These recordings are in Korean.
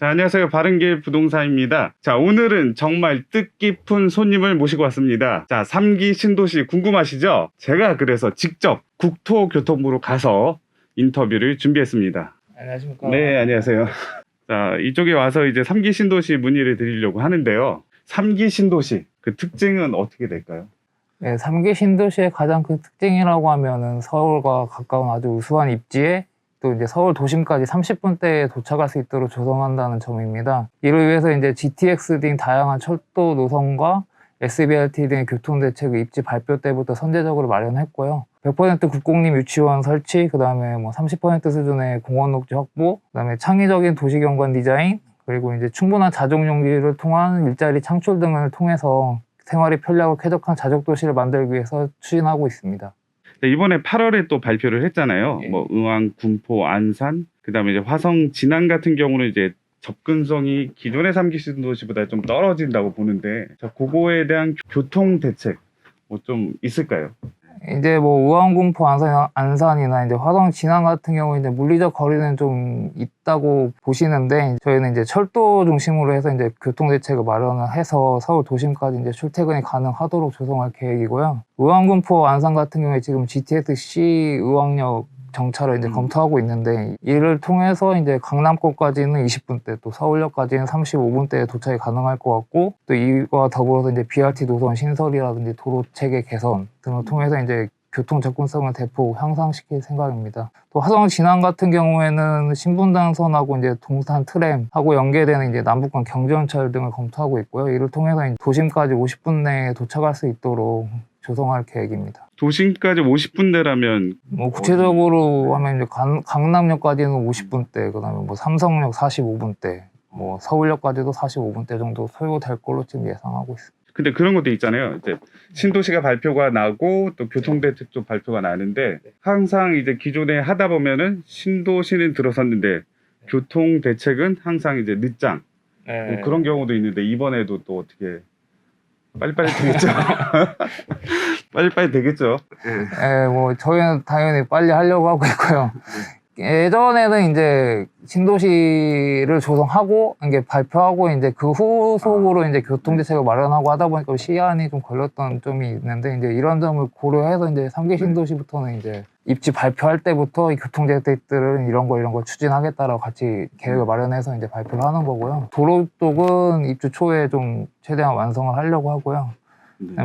자, 안녕하세요. 바른길 부동산입니다. 자, 오늘은 정말 뜻깊은 손님을 모시고 왔습니다. 자, 3기 신도시 궁금하시죠? 제가 그래서 직접 국토교통부로 가서 인터뷰를 준비했습니다. 안녕하십니까. 네, 안녕하세요. 자, 이쪽에 와서 이제 3기 신도시 문의를 드리려고 하는데요. 3기 신도시, 그 특징은 어떻게 될까요? 네, 3기 신도시의 가장 큰 특징이라고 하면은 서울과 가까운 아주 우수한 입지에 또 이제 서울 도심까지 30분대에 도착할 수 있도록 조성한다는 점입니다. 이를 위해서 이제 GTX 등 다양한 철도 노선과 SBRT 등의 교통대책을 입지 발표 때부터 선제적으로 마련했고요. 100% 국공립 유치원 설치, 그 다음에 뭐 30% 수준의 공원 녹지 확보, 그 다음에 창의적인 도시경관 디자인, 그리고 이제 충분한 자족 용지를 통한 일자리 창출 등을 통해서 생활이 편리하고 쾌적한 자족 도시를 만들기 위해서 추진하고 있습니다. 네, 이번에 8월에 또 발표를 했잖아요. 예. 뭐 의왕, 군포, 안산, 그다음에 이제 화성, 진안 같은 경우는 이제 접근성이 기존의 3기 신도시보다 좀 떨어진다고 보는데, 자, 그거에 대한 교통 대책 뭐 좀 있을까요? 이제 뭐 의왕, 군포, 안산이나 이제 화성, 진안 같은 경우 이제 물리적 거리는 좀 있다고 보시는데, 저희는 이제 철도 중심으로 해서 이제 교통 대책을 마련을 해서 서울 도심까지 이제 출퇴근이 가능하도록 조성할 계획이고요. 의왕, 군포, 안산 같은 경우에 지금 GTX-C 의왕역 정차를 이제 검토하고 있는데, 이를 통해서 이제 강남권까지는 20분대, 또 서울역까지는 35분대에 도착이 가능할 것 같고, 또 이와 더불어서 이제 BRT 노선 신설이라든지 도로 체계 개선 등을 통해서 이제 교통 접근성을 대폭 향상시킬 생각입니다. 또 화성 진안 같은 경우에는 신분당선하고 이제 동탄 트램하고 연계되는 이제 남북간 경전철 등을 검토하고 있고요. 이를 통해서 이제 도심까지 50분 내에 도착할 수 있도록 조성할 계획입니다. 도심까지 50분 내라면 뭐 구체적으로 하면 이제 강남역까지는 50분대, 그다음에 뭐 삼성역 45분대, 뭐 서울역까지도 45분대 정도 소요될 걸로 지금 예상하고 있습니다. 근데 그런 것도 있잖아요. 이제 신도시가 발표가 나고 또 교통대책도 발표가 나는데, 항상 이제 기존에 하다 보면은 신도시는 들어섰는데 교통대책은 항상 이제 늦장, 뭐 그런 경우도 있는데, 이번에도 또 어떻게 빨리빨리 되겠죠? 빨리빨리 되겠죠? 예, 뭐 저희는 당연히 빨리 하려고 하고 있고요. 예전에는 이제 신도시를 조성하고 이게 발표하고 이제 그 후속으로 이제 교통대책을 마련하고 하다 보니까 시간이 좀 걸렸던 점이 있는데, 이제 이런 점을 고려해서 이제 3기 신도시부터는 이제 입지 발표할 때부터 이 교통대책들은 이런 거 추진하겠다라고 같이 계획을 마련해서 이제 발표를 하는 거고요. 도로 쪽은 입주 초에 좀 최대한 완성을 하려고 하고요.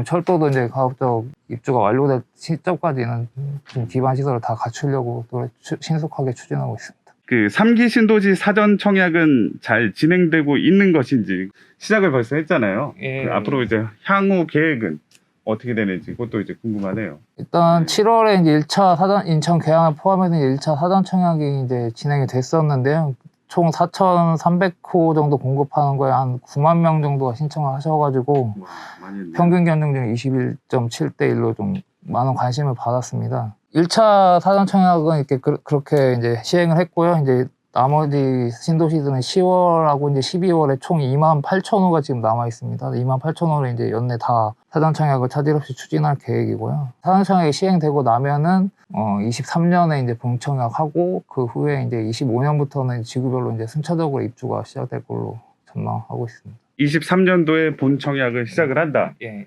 철도도 이제 가급적 입주가 완료될 시점까지는 좀 기반 시설을 다 갖추려고 또 신속하게 추진하고 있습니다. 그 3기 신도시 사전 청약은 잘 진행되고 있는 것인지, 시작을 벌써 했잖아요. 예. 그 앞으로 이제 향후 계획은 어떻게 되는지 그것도 이제 궁금하네요. 일단 7월에 이제 1차 사전 인천 개항을 포함해서 1차 사전 청약이 이제 진행이 됐었는데요. 총 4,300호 정도 공급하는 거에 한 9만 명 정도가 신청을 하셔가지고 평균 견적률 21.7대 1로 좀 많은 관심을 받았습니다. 1차 사전 청약은 이렇게 그렇게 이제 시행을 했고요. 이제 나머지 신도시들은 10월하고 이제 12월에 총 28,000호가 지금 남아 있습니다. 28,000호를 이제 연내 다 사전 청약을 차질 없이 추진할 계획이고요. 사전 청약이 시행되고 나면은 23년에 이제 본 청약하고, 그 후에 이제 25년부터는 지구별로 이제 순차적으로 입주가 시작될 걸로 전망하고 있습니다. 23년도에 본 청약을 시작을 한다. 예.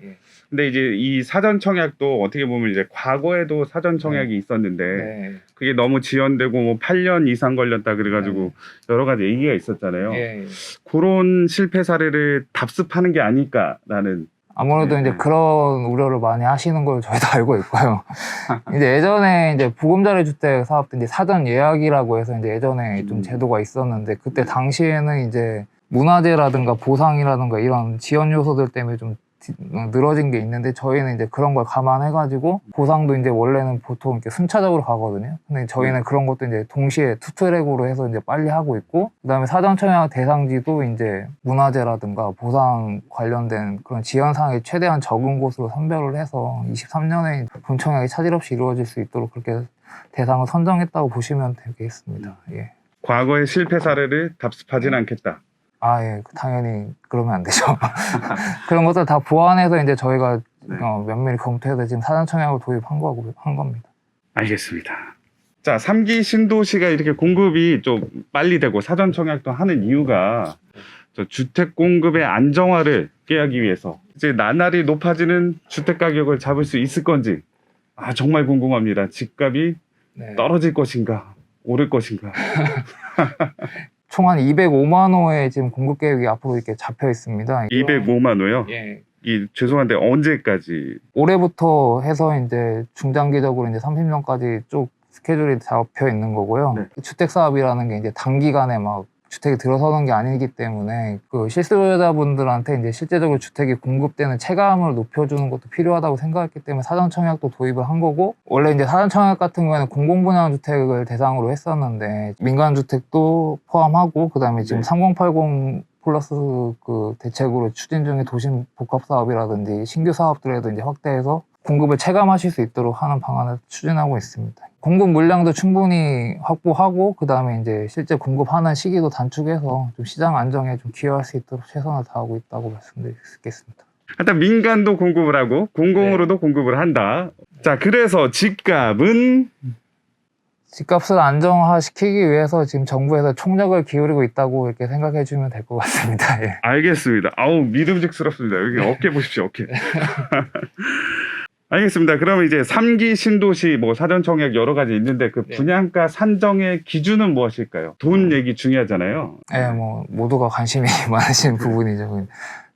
근데 이제 이 사전 청약도 어떻게 보면 이제 과거에도 사전 청약이 있었는데, 네. 그게 너무 지연되고 뭐 8년 이상 걸렸다 그래가지고 여러 가지 얘기가 있었잖아요. 예. 그런 실패 사례를 답습하는 게 아닐까라는. 아무래도 이제 그런 우려를 많이 하시는 걸 저희도 알고 있고요. 이제 예전에 이제 보금자리 주택 사업 때 이제 사전 예약이라고 해서 이제 예전에 좀 제도가 있었는데, 그때 당시에는 이제 문화재라든가 보상이라든가 이런 지연 요소들 때문에 좀 늘어진 게 있는데, 저희는 이제 그런 걸 감안해가지고 보상도 이제 원래는 보통 이렇게 순차적으로 가거든요. 근데 저희는 그런 것도 이제 동시에 투트랙으로 해서 이제 빨리 하고 있고, 그다음에 사전 청약 대상지도 이제 문화재라든가 보상 관련된 그런 지연 사항에 최대한 적은 곳으로 선별을 해서 23년에 본 청약이 차질 없이 이루어질 수 있도록 그렇게 대상을 선정했다고 보시면 되겠습니다. 예. 과거의 실패 사례를 답습하진 않겠다. 예, 당연히 그러면 안 되죠. 그런 것들 다 보완해서 이제 저희가 면밀히 검토해서 지금 사전 청약을 도입한 겁니다. 알겠습니다. 자, 3기 신도시가 이렇게 공급이 좀 빨리 되고 사전 청약도 하는 이유가 저 주택 공급의 안정화를 깨하기 위해서 이제 나날이 높아지는 주택 가격을 잡을 수 있을 건지 정말 궁금합니다. 집값이 네. 떨어질 것인가 오를 것인가. 총 한 205만 호의 지금 공급 계획이 앞으로 이렇게 잡혀 있습니다. 205만 호요? 예. 죄송한데 언제까지? 올해부터 해서 이제 중장기적으로 이제 30년까지 쭉 스케줄이 잡혀 있는 거고요. 네. 주택 사업이라는 게 이제 단기간에 막 주택이 들어서는 게 아니기 때문에 그 실수요자분들한테 이제 실제적으로 주택이 공급되는 체감을 높여주는 것도 필요하다고 생각했기 때문에 사전 청약도 도입을 한 거고, 원래 이제 사전 청약 같은 경우에는 공공분양 주택을 대상으로 했었는데 민간 주택도 포함하고 그다음에 지금 네. 3080 플러스 그 대책으로 추진 중인 도심 복합 사업이라든지 신규 사업들에도 이제 확대해서 공급을 체감하실 수 있도록 하는 방안을 추진하고 있습니다. 공급 물량도 충분히 확보하고 그다음에 이제 실제 공급하는 시기도 단축해서 좀 시장 안정에 좀 기여할 수 있도록 최선을 다하고 있다고 말씀드리겠습니다. 일단 민간도 공급을 하고 공공으로도 공급을 한다. 자, 그래서 집값은 집값을 안정화시키기 위해서 지금 정부에서 총력을 기울이고 있다고 이렇게 생각해 주면 될 것 같습니다. 예. 알겠습니다. 믿음직스럽습니다. 여기 어깨 보십시오, 어깨. 알겠습니다. 그러면 이제 3기 신도시 사전 청약 여러 가지 있는데 그 네. 분양가 산정의 기준은 무엇일까요? 돈 얘기 중요하잖아요. 예, 모두가 관심이 많으신 부분이죠.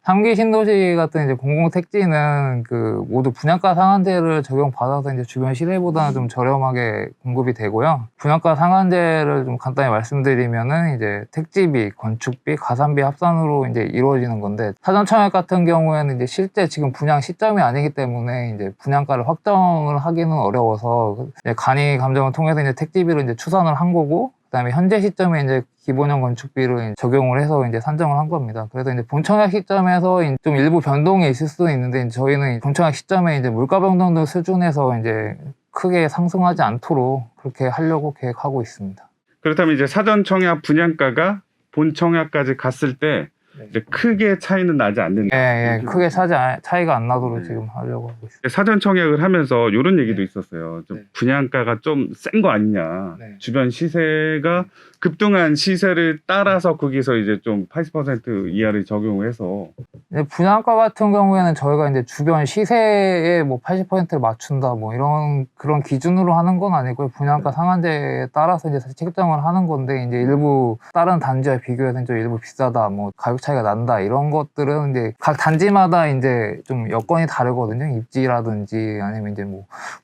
3기 신도시 같은 이제 공공택지는 그 모두 분양가 상한제를 적용받아서 이제 주변 시세보다는 좀 저렴하게 공급이 되고요. 분양가 상한제를 좀 간단히 말씀드리면은 이제 택지비, 건축비, 가산비 합산으로 이제 이루어지는 건데, 사전 청약 같은 경우에는 이제 실제 지금 분양 시점이 아니기 때문에 이제 분양가를 확정을 하기는 어려워서 이제 간이 감정을 통해서 이제 택지비를 이제 추산을 한 거고, 그다음에 현재 시점에 이제 기본형 건축비를 적용을 해서 이제 산정을 한 겁니다. 그래서 이제 본청약 시점에서 좀 일부 변동이 있을 수도 있는데, 저희는 본청약 시점에 이제 물가 변동도 수준에서 이제 크게 상승하지 않도록 그렇게 하려고 계획하고 있습니다. 그렇다면 이제 사전 청약 분양가가 본 청약까지 갔을 때 이제 크게 차이는 나지 않는다. 예, 크게 차이가 안 나도록 네. 지금 하려고 하고 있습니다. 사전 청약을 하면서 이런 얘기도 네. 있었어요. 좀 네. 분양가가 좀 센 거 아니냐. 네. 주변 시세가 급등한 시세를 따라서 거기서 이제 좀 80% 이하를 적용해서 이제 분양가 같은 경우에는 저희가 이제 주변 시세에 80%를 맞춘다 이런 그런 기준으로 하는 건 아니고요. 분양가 상한제에 따라서 이제 책정을 하는 건데, 이제 일부 다른 단지와 비교해서 좀 일부 비싸다, 가격 차이가 난다, 이런 것들은 이제 각 단지마다 이제 좀 여건이 다르거든요. 입지라든지 아니면 이제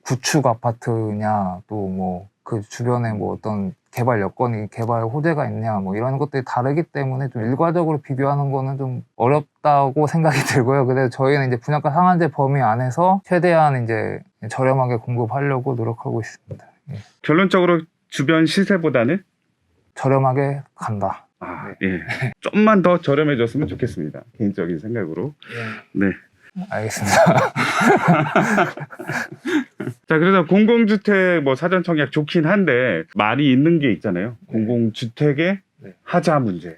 구축 아파트냐, 또 그 주변에 어떤 개발 여건이, 개발 호재가 있냐, 이런 것들이 다르기 때문에 좀 일괄적으로 비교하는 거는 좀 어렵다고 생각이 들고요. 그래서 저희는 이제 분양가 상한제 범위 안에서 최대한 이제 저렴하게 공급하려고 노력하고 있습니다. 예. 결론적으로 주변 시세보다는 저렴하게 간다. 예. 좀만 더 저렴해졌으면 좋겠습니다. 개인적인 생각으로. 네. 알겠습니다. 자, 그래서 공공주택 사전 청약 좋긴 한데 말이 있는 게 있잖아요. 공공주택의 하자 문제.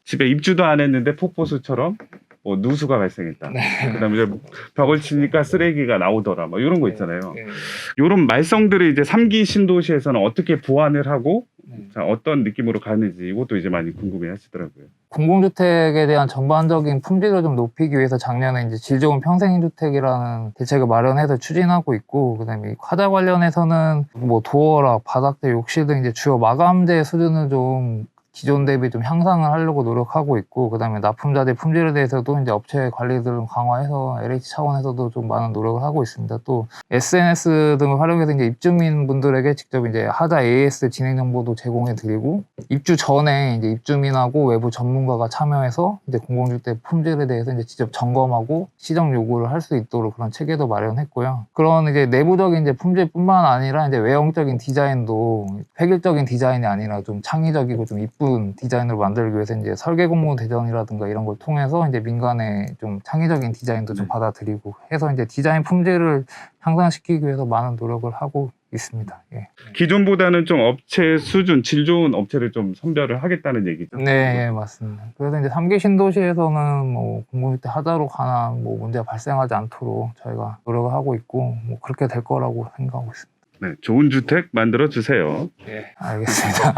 집에 입주도 안 했는데 폭포수처럼 누수가 발생했다. 그다음에 이제 벽을 치니까 쓰레기가 나오더라. 이런 거 있잖아요. 이런 말썽들을 이제 3기 신도시에서는 어떻게 보완을 하고 자, 어떤 느낌으로 가는지 이것도 이제 많이 궁금해 하시더라고요. 공공주택에 대한 전반적인 품질을 좀 높이기 위해서 작년에 이제 질 좋은 평생주택이라는 대책을 마련해서 추진하고 있고, 그다음에 하자 관련해서는 도어락, 바닥재, 욕실 등 이제 주요 마감재 수준을 좀 기존 대비 좀 향상을 하려고 노력하고 있고, 그다음에 납품자재 품질에 대해서도 이제 업체 관리들을 강화해서 LH 차원에서도 좀 많은 노력을 하고 있습니다. 또 SNS 등을 활용해서 이제 입주민 분들에게 직접 이제 하자 AS 진행 정보도 제공해 드리고, 입주 전에 이제 입주민하고 외부 전문가가 참여해서 이제 공공주택 품질에 대해서 이제 직접 점검하고 시정 요구를 할 수 있도록 그런 체계도 마련했고요. 그런 이제 내부적인 이제 품질뿐만 아니라 이제 외형적인 디자인도 획일적인 디자인이 아니라 좀 창의적이고 좀 이쁜 디자인으로 만들기 위해서 이제 설계 공모 대전이라든가 이런 걸 통해서 이제 민간의 좀 창의적인 디자인도 좀 받아들이고 해서 이제 디자인 품질을 향상시키기 위해서 많은 노력을 하고 있습니다. 예. 기존보다는 좀 업체 수준, 질 좋은 업체를 좀 선별을 하겠다는 얘기죠. 네, 맞습니다. 그래서 이제 3기 신도시에서는 공공주택 하자로 관한 문제가 발생하지 않도록 저희가 노력을 하고 있고 그렇게 될 거라고 생각하고 있습니다. 네, 좋은 주택 만들어 주세요. 예, 알겠습니다.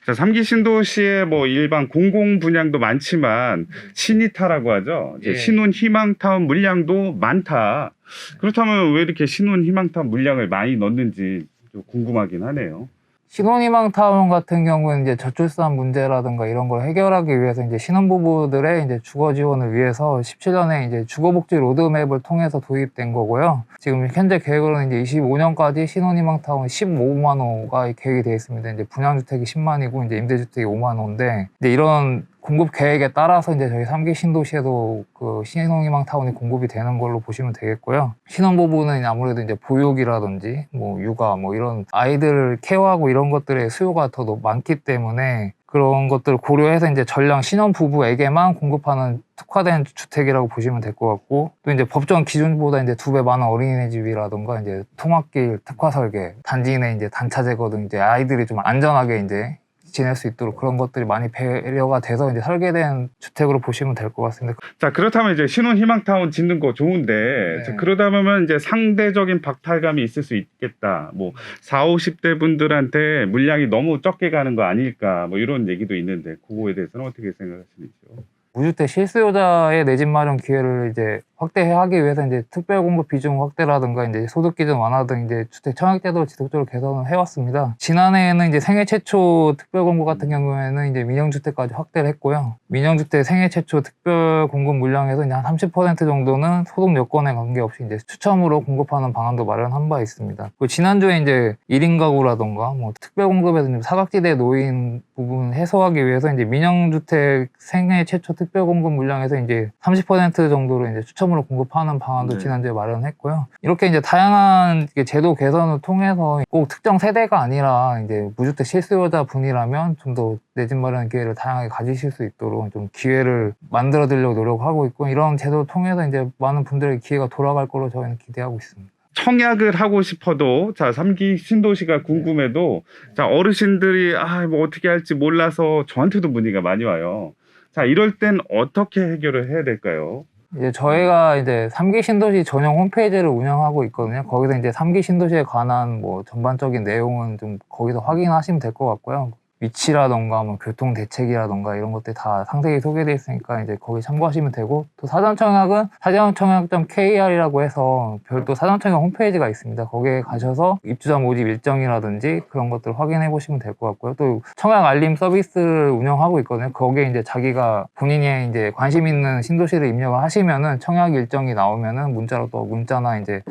자, 3기 신도시에 뭐 일반 공공 분양도 많지만 신이타라고 하죠. 이제 예. 신혼 희망타운 물량도 많다. 그렇다면 왜 이렇게 신혼 희망타운 물량을 많이 넣는지 좀 궁금하긴 하네요. 신혼희망타운 같은 경우는 이제 저출산 문제라든가 이런 걸 해결하기 위해서 이제 신혼부부들의 이제 주거 지원을 위해서 17년에 이제 주거복지 로드맵을 통해서 도입된 거고요. 지금 현재 계획으로는 이제 25년까지 신혼희망타운 15만 호가 계획이 되어 있습니다. 이제 분양주택이 10만이고 이제 임대주택이 5만 호인데 이제 이런 공급 계획에 따라서 이제 저희 3기 신도시에도 그 신혼희망타운이 공급이 되는 걸로 보시면 되겠고요. 신혼부부는 아무래도 이제 보육이라든지 뭐 육아 뭐 이런 아이들 케어하고 이런 것들의 수요가 더 많기 때문에 그런 것들을 고려해서 이제 전량 신혼부부에게만 공급하는 특화된 주택이라고 보시면 될 것 같고 또 이제 법정 기준보다 이제 2배 많은 어린이집이라든가 이제 통학길 특화 설계, 단지 내 이제 단차 제거 등 이제 아이들이 좀 안전하게 이제 지낼 수 있도록 그런 것들이 많이 배려가 돼서 이제 설계된 주택으로 보시면 될 것 같습니다. 자, 그렇다면 이제 신혼 희망타운 짓는 거 좋은데, 네. 자, 그러다 보면 이제 상대적인 박탈감이 있을 수 있겠다. 뭐, 40, 50대 분들한테 물량이 너무 적게 가는 거 아닐까. 뭐, 이런 얘기도 있는데, 그거에 대해서는 어떻게 생각하시는지요? 무주택 실수요자의 내 집 마련 기회를 이제 확대하기 위해서 이제 특별공급 비중 확대라든가 이제 소득 기준 완화 등 이제 주택 청약제도를 지속적으로 개선을 해왔습니다. 지난해에는 이제 생애 최초 특별공급 같은 경우에는 이제 민영주택까지 확대를 했고요. 민영주택 생애 최초 특별공급 물량에서 이제 한 30% 정도는 소득 여건에 관계없이 이제 추첨으로 공급하는 방안도 마련한 바 있습니다. 그리고 지난주에 이제 1인 가구라든가 뭐 특별공급에서 좀 사각지대에 놓인 부분 해소하기 위해서 이제 민영주택 생애 최초 특별공급 물량에서 이제 30% 정도로 이제 추첨으로 공급하는 방안도 네. 지난주에 마련했고요. 이렇게 이제 다양한 제도 개선을 통해서 꼭 특정 세대가 아니라 이제 무주택 실수요자 분이라면 좀 더 내 집 마련 기회를 다양하게 가지실 수 있도록 좀 기회를 만들어 드리려고 노력하고 있고 이런 제도를 통해서 이제 많은 분들에게 기회가 돌아갈 걸로 저희는 기대하고 있습니다. 청약을 하고 싶어도, 자, 3기 신도시가 궁금해도, 자, 어르신들이, 뭐 어떻게 할지 몰라서 저한테도 문의가 많이 와요. 자, 이럴 땐 어떻게 해결을 해야 될까요? 이제 저희가 이제 3기 신도시 전용 홈페이지를 운영하고 있거든요. 거기서 이제 3기 신도시에 관한 뭐 전반적인 내용은 좀 거기서 확인하시면 될 것 같고요. 위치라던가 뭐 교통 대책이라던가 이런 것들이 다 상세히 소개되어 있으니까 이제 거기 참고하시면 되고 또 사전 청약은 사전청약.kr이라고 해서 별도 사전 청약 홈페이지가 있습니다. 거기에 가셔서 입주자 모집 일정이라든지 그런 것들을 확인해 보시면 될 것 같고요. 또 청약 알림 서비스를 운영하고 있거든요. 거기에 이제 자기가 본인이 이제 관심 있는 신도시를 입력을 하시면은 청약 일정이 나오면은 문자로 또 문자나 이제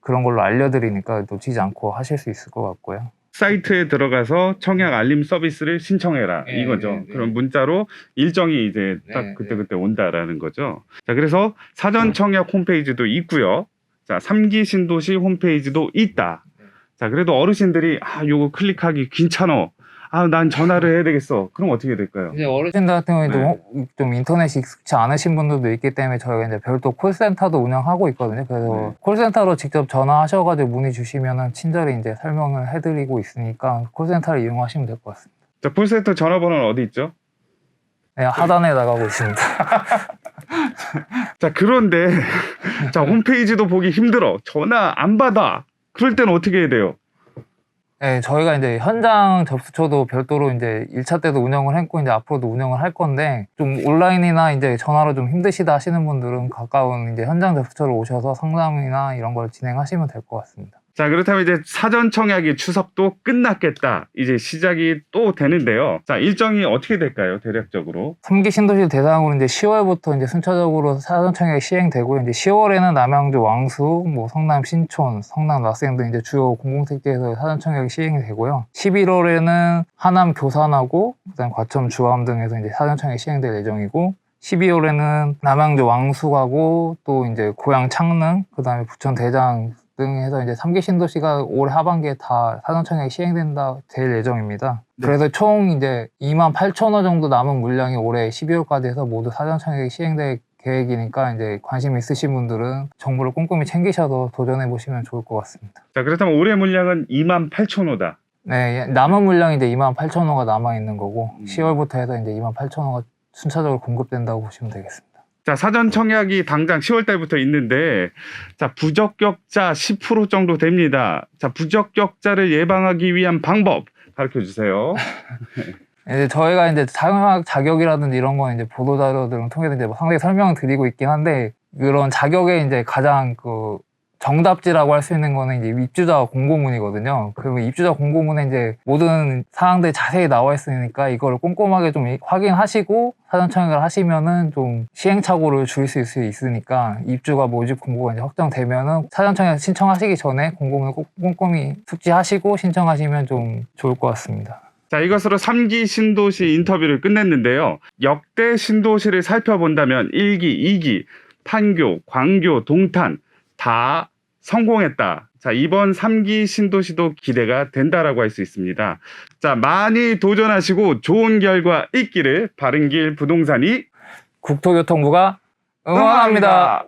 그런 걸로 알려드리니까 놓치지 않고 하실 수 있을 것 같고요. 사이트에 들어가서 청약 알림 서비스를 신청해라. 네, 이거죠. 네, 네. 그럼 문자로 일정이 이제 딱 네, 그때 온다라는 거죠. 자, 그래서 사전 청약 홈페이지도 있고요. 자, 3기 신도시 홈페이지도 있다. 자, 그래도 어르신들이 요거 클릭하기 귀찮어. 난 전화를 해야 되겠어. 그럼 어떻게 될까요? 이제 어르신들 같은 경우에도 네. 좀 인터넷이 익숙치 않으신 분들도 있기 때문에 저희가 이제 별도 콜센터도 운영하고 있거든요. 그래서 네. 콜센터로 직접 전화하셔가지고 문의 주시면은 친절히 이제 설명을 해드리고 있으니까 콜센터를 이용하시면 될 것 같습니다. 자, 콜센터 전화번호는 어디 있죠? 네, 하단에 나가고 있습니다. 자, 그런데 자, 홈페이지도 보기 힘들어. 전화 안 받아. 그럴 때는 어떻게 해야 돼요? 네, 저희가 이제 현장 접수처도 별도로 이제 1차 때도 운영을 했고 이제 앞으로도 운영을 할 건데 좀 온라인이나 이제 전화로 좀 힘드시다 하시는 분들은 가까운 이제 현장 접수처로 오셔서 상담이나 이런 걸 진행하시면 될 것 같습니다. 자, 그렇다면 이제 사전 청약이 추석도 끝났겠다. 이제 시작이 또 되는데요. 자, 일정이 어떻게 될까요? 대략적으로. 3기 신도시 대상으로 이제 10월부터 이제 순차적으로 사전 청약이 시행되고 이제 10월에는 남양주 왕수, 뭐 성남 신촌, 성남 라스행 등 이제 주요 공공택지에서 사전 청약이 시행이 되고요. 11월에는 하남 교산하고 그다음 과천 주암 등에서 이제 사전 청약이 시행될 예정이고 12월에는 남양주 왕숙하고 또 이제 고양 창릉, 그다음에 부천 대장 등해서 이제 3기 신도시가 올 하반기에 다 사전 청약이 시행된다 될 예정입니다. 네. 그래서 총 이제 28,000호 정도 남은 물량이 올해 12월까지 해서 모두 사전 청약이 시행될 계획이니까 이제 관심 있으신 분들은 정보를 꼼꼼히 챙기셔서 도전해 보시면 좋을 것 같습니다. 자, 그렇다면 올해 물량은 28,000호다. 네, 남은 물량이 이제 28,000호가 남아 있는 거고 10월부터 해서 이제 28,000호가 순차적으로 공급된다고 보시면 되겠습니다. 자, 사전 청약이 당장 10월 달부터 있는데, 자, 부적격자 10% 정도 됩니다. 자, 부적격자를 예방하기 위한 방법 가르쳐 주세요. 이제 저희가 이제 사용학 자격이라든지 이런 건 이제 보도자료들을 통해서 이제 상세히 설명을 드리고 있긴 한데, 그런 자격의 이제 가장 그 정답지라고 할 수 있는 거는 이제 입주자 공고문이거든요. 그 입주자 공고문에 이제 모든 사항들이 자세히 나와 있으니까 이걸 꼼꼼하게 좀 확인하시고 사전 청약을 하시면은 좀 시행착오를 줄일 수 있으니까 입주가 모집 공고가 이제 확정되면은 사전 청약 신청하시기 전에 공고문을 꼭 꼼꼼히 숙지하시고 신청하시면 좀 좋을 것 같습니다. 자, 이것으로 3기 신도시 인터뷰를 끝냈는데요. 역대 신도시를 살펴본다면 1기, 2기, 판교, 광교, 동탄 다 성공했다. 자, 이번 3기 신도시도 기대가 된다라고 할 수 있습니다. 자, 많이 도전하시고 좋은 결과 있기를 바른길 부동산이 국토교통부가 응원합니다.